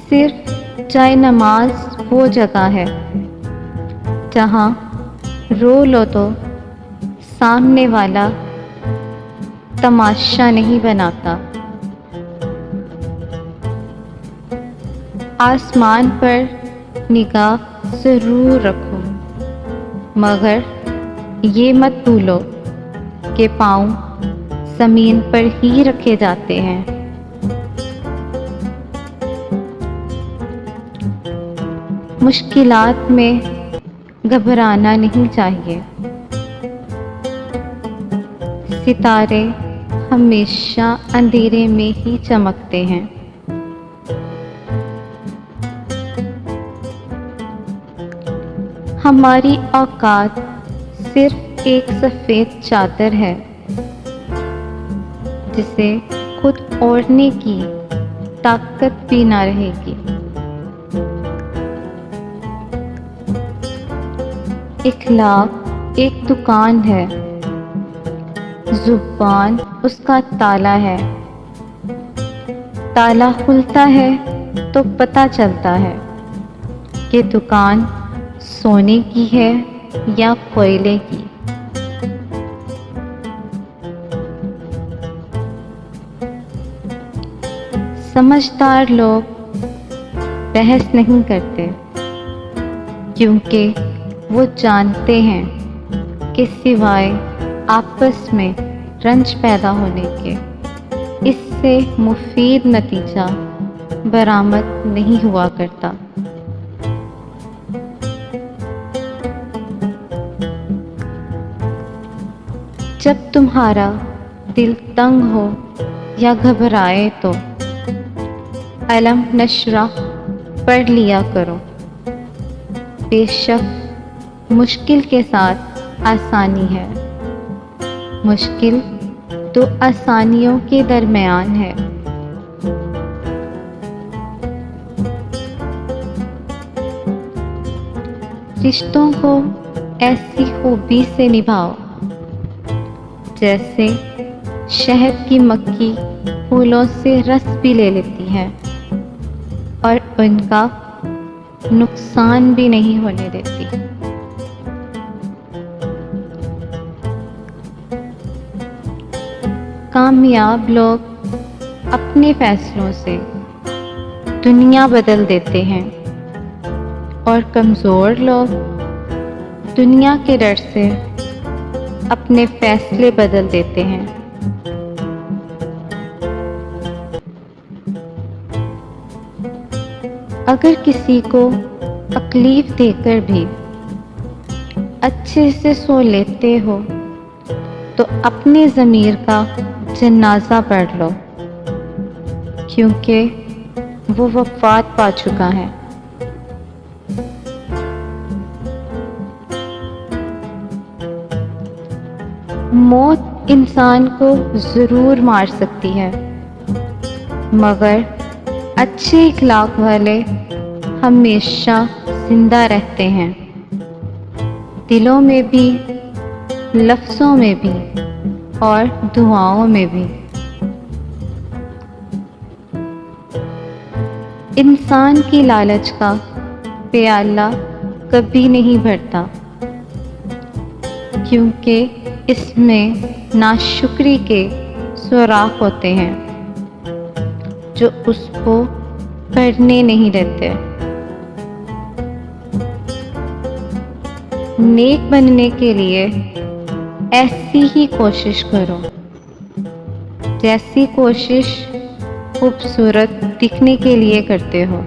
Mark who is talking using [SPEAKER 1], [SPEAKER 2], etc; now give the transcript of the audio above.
[SPEAKER 1] صرف جائے نماز وہ جگہ ہے جہاں رو لو تو سامنے والا تماشا نہیں بناتا۔ آسمان پر نگاہ ضرور رکھو، مگر یہ مت بھولو کہ پاؤں زمین پر ہی رکھے جاتے ہیں۔ مشکلات میں گھبرانا نہیں چاہیے۔ ستارے ہمیشہ اندھیرے میں ہی چمکتے ہیں۔ ہماری اوقات صرف ایک سفید چادر ہے جسے خود اوڑھنے کی طاقت بھی نہ رہے گی۔ اخلاق ایک دکان ہے، زبان اس کا تالا ہے۔ تالا کھلتا ہے تو پتہ چلتا ہے کہ دکان سونے کی ہے یا کوئلے کی۔ سمجھدار لوگ بحث نہیں کرتے کیونکہ وہ جانتے ہیں کہ سوائے آپس میں رنج پیدا ہونے کے اس سے مفید نتیجہ برآمد نہیں ہوا کرتا۔ جب تمہارا دل تنگ ہو یا گھبرائے تو علم نشرح پڑھ لیا کرو۔ بے شک مشکل کے ساتھ آسانی ہے، مشکل تو آسانیوں کے درمیان ہے۔ رشتوں کو ایسی خوبی سے نبھاؤ جیسے شہد کی مکھی پھولوں سے رس بھی لے لیتی ہے اور ان کا نقصان بھی نہیں ہونے دیتی۔ کامیاب لوگ اپنے فیصلوں سے دنیا بدل دیتے ہیں اور کمزور لوگ دنیا کے ڈر سے اپنے فیصلے بدل دیتے ہیں۔ اگر کسی کو تکلیف دے کر بھی اچھے سے سو لیتے ہو تو اپنے ضمیر کا جنازہ پڑھ لو، کیونکہ وہ وفات پا چکا ہے۔ موت انسان کو ضرور مار سکتی ہے، مگر اچھے اخلاق والے ہمیشہ زندہ رہتے ہیں، دلوں میں بھی، لفظوں میں بھی اور دعاؤں میں بھی۔ انسان کی لالچ کا پیالہ کبھی نہیں بھرتا، کیونکہ اس میں ناشکری کے سوراخ ہوتے ہیں جو اس کو بھرنے نہیں دیتے۔ نیک بننے کے لیے ایسی ہی کوشش کرو جیسی کوشش خوبصورت دکھنے کے لیے کرتے ہو۔